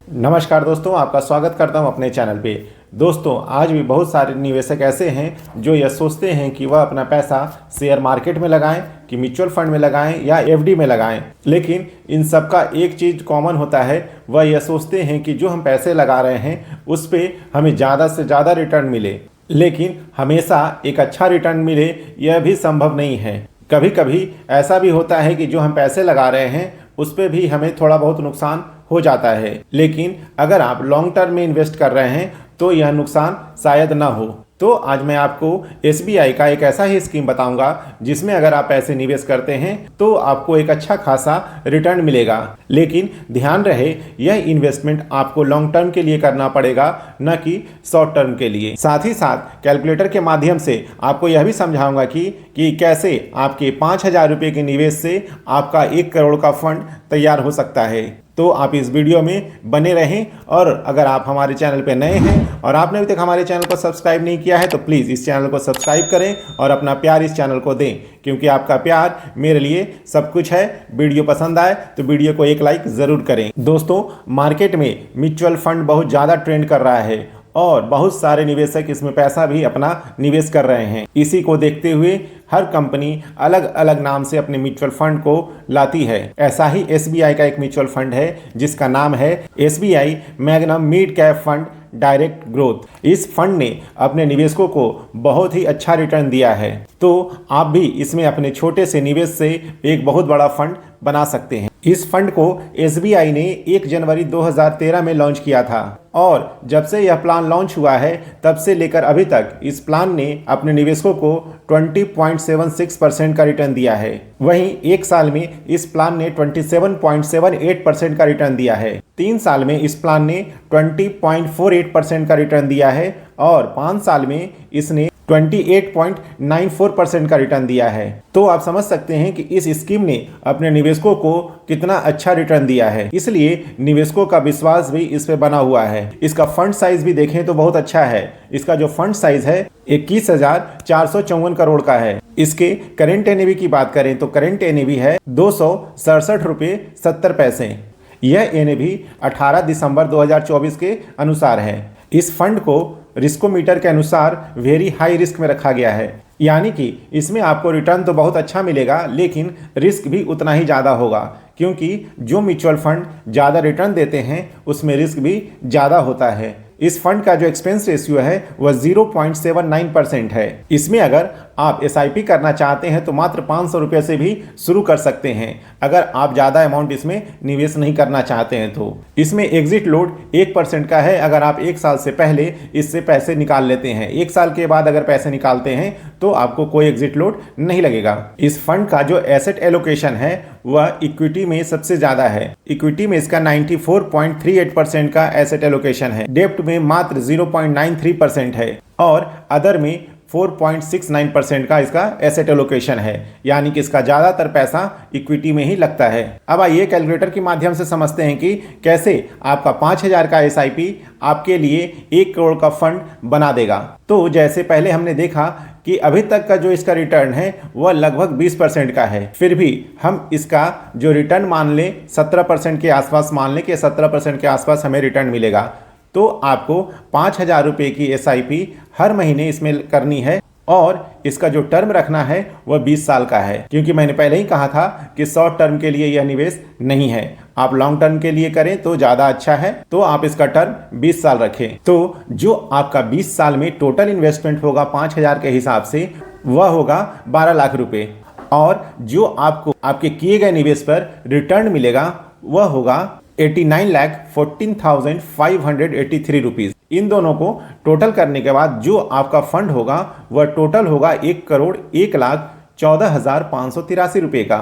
नमस्कार दोस्तों, आपका स्वागत करता हूं अपने चैनल पे। दोस्तों, आज भी बहुत सारे निवेशक ऐसे हैं जो यह सोचते हैं कि वह अपना पैसा शेयर मार्केट में लगाएं, कि म्यूचुअल फंड में लगाएं या एफडी में लगाएं। लेकिन इन सब का एक चीज़ कॉमन होता है, वह यह सोचते हैं कि जो हम पैसे लगा रहे हैं उस पर हमें ज़्यादा से ज़्यादा रिटर्न मिले। लेकिन हमेशा एक अच्छा रिटर्न मिले यह भी संभव नहीं है। कभी कभी ऐसा भी होता है कि जो हम पैसे लगा रहे हैं उस पर भी हमें थोड़ा बहुत नुकसान हो जाता है। लेकिन अगर आप लॉन्ग टर्म में इन्वेस्ट कर रहे हैं तो यह नुकसान शायद ना हो। तो आज मैं आपको एसबीआई का एक ऐसा ही स्कीम बताऊंगा जिसमें अगर आप पैसे निवेश करते हैं तो आपको एक अच्छा खासा रिटर्न मिलेगा। लेकिन ध्यान रहे, यह इन्वेस्टमेंट आपको लॉन्ग टर्म के लिए करना पड़ेगा, न कि शॉर्ट टर्म के लिए। साथ ही साथ कैलकुलेटर के माध्यम से आपको यह भी समझाऊंगा कि कैसे आपके 5,000 रुपये के निवेश से आपका 1 करोड़ का फंड तैयार हो सकता है। तो आप इस वीडियो में बने रहें। और अगर आप हमारे चैनल पर नए हैं और आपने अभी तक हमारे चैनल को सब्सक्राइब नहीं किया है तो प्लीज़ इस चैनल को सब्सक्राइब करें और अपना प्यार इस चैनल को दें, क्योंकि आपका प्यार मेरे लिए सब कुछ है। वीडियो पसंद आए तो वीडियो को एक लाइक ज़रूर करें। दोस्तों, मार्केट में म्यूचुअल फंड बहुत ज़्यादा ट्रेंड कर रहा है और बहुत सारे निवेशक इसमें पैसा भी अपना निवेश कर रहे हैं। इसी को देखते हुए हर कंपनी अलग अलग नाम से अपने म्यूचुअल फंड को लाती है। ऐसा ही एसबीआई का एक म्यूचुअल फंड है जिसका नाम है SBI magnum mid cap fund direct growth. इस फंड ने अपने निवेशकों को बहुत ही अच्छा रिटर्न दिया है। तो आप भी इसमें अपने छोटे से निवेश से एक बहुत बड़ा फंड बना सकते हैं। इस फंड को एसबीआई ने 1 जनवरी 2013 में लॉन्च किया था और जब से यह प्लान लॉन्च हुआ है तब से लेकर अभी तक इस प्लान ने अपने निवेशकों को 20.76% का रिटर्न दिया है। वहीं 1 साल में इस प्लान ने 27.78% का रिटर्न दिया है। 3 साल में इस प्लान ने 20.48% का रिटर्न दिया है और 5 साल में इसने 28.94% का रिटर्न दिया है। तो आप समझ सकते हैं कि इस स्कीम ने अपने निवेशकों को कितना अच्छा रिटर्न दिया है। इसलिए निवेशकों का विश्वास भी इस पे बना हुआ है। इसका फंड साइज भी देखें तो बहुत अच्छा है। इसका जो फंड साइज है 21,454 करोड़ का है। इसके करेंट एनएवी की बात करें तो करेंट एनएवी है 267 रुपये 70 पैसे। यह एनएवी 18 दिसंबर 2024 के अनुसार है। इस फंड को रिस्कोमीटर के अनुसार वेरी हाई रिस्क में रखा गया है, यानी कि इसमें आपको रिटर्न तो बहुत अच्छा मिलेगा लेकिन रिस्क भी उतना ही ज़्यादा होगा, क्योंकि जो म्यूचुअल फंड ज़्यादा रिटर्न देते हैं उसमें रिस्क भी ज़्यादा होता है। इस फंड का जो एक्सपेंस रेशियो है वह 0.79% है। इसमें अगर आप एसआईपी करना चाहते हैं तो मात्र 500 रुपये से भी शुरू कर सकते हैं, अगर आप ज़्यादा अमाउंट इसमें निवेश नहीं करना चाहते हैं तो। इसमें एग्जिट लोड 1% का है। अगर आप 1 साल से पहले इससे पैसे निकाल लेते हैं, 1 साल के बाद अगर पैसे निकालते हैं तो आपको कोई एग्जिट लोड नहीं लगेगा। इस फंड का जो एसेट एलोकेशन है वह इक्विटी में सबसे ज़्यादा है। इक्विटी में इसका 94.38% का एसेट एलोकेशन है। डेब्ट में मात्र 0.93% है और अदर में 4.69% का इसका एसेट एलोकेशन है, यानी कि इसका ज़्यादातर पैसा इक्विटी में ही लगता है। अब आइए कैलकुलेटर के माध्यम से समझते हैं कि कैसे आपका 5,000 का एसआईपी आपके लिए 1 करोड़ का फंड बना देगा। तो जैसे पहले हमने देखा कि अभी तक का जो इसका रिटर्न है वह लगभग 20% का है, फिर भी हम इसका जो रिटर्न मान लें 17% के आसपास मान लें कि 17% के आसपास हमें रिटर्न मिलेगा। तो आपको 5,000 रुपये की एसआईपी हर महीने इसमें करनी है और इसका जो टर्म रखना है वह 20 साल का है, क्योंकि मैंने पहले ही कहा था कि शॉर्ट टर्म के लिए यह निवेश नहीं है। आप लॉन्ग टर्म के लिए करें तो ज़्यादा अच्छा है। तो आप इसका टर्म 20 साल रखें। तो जो आपका 20 साल में टोटल इन्वेस्टमेंट होगा 5,000 के हिसाब से वह होगा 12 लाख रुपये, और जो आपको आपके किए गए निवेश पर रिटर्न मिलेगा वह होगा 89,14,583 रुपीज़। इन दोनों को टोटल करने के बाद जो आपका फंड होगा वह टोटल होगा 1,01,14,583 रुपये का।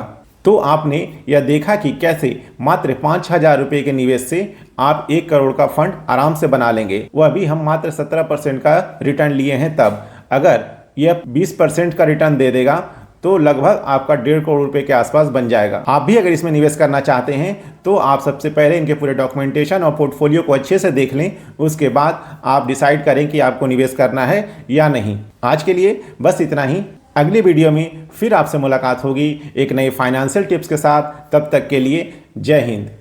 तो आपने यह देखा कि कैसे मात्र 5,000 रुपये के निवेश से आप 1 करोड़ का फंड आराम से बना लेंगे। वह भी हम मात्र 17% का रिटर्न लिए हैं। तब अगर यह 20% का रिटर्न दे देगा तो लगभग आपका 1.5 करोड़ रुपए के आसपास बन जाएगा। आप भी अगर इसमें निवेश करना चाहते हैं तो आप सबसे पहले इनके पूरे डॉक्यूमेंटेशन और पोर्टफोलियो को अच्छे से देख लें, उसके बाद आप डिसाइड करें कि आपको निवेश करना है या नहीं। आज के लिए बस इतना ही। अगली वीडियो में फिर आपसे मुलाकात होगी एक नए फाइनेंशियल टिप्स के साथ। तब तक के लिए जय हिंद।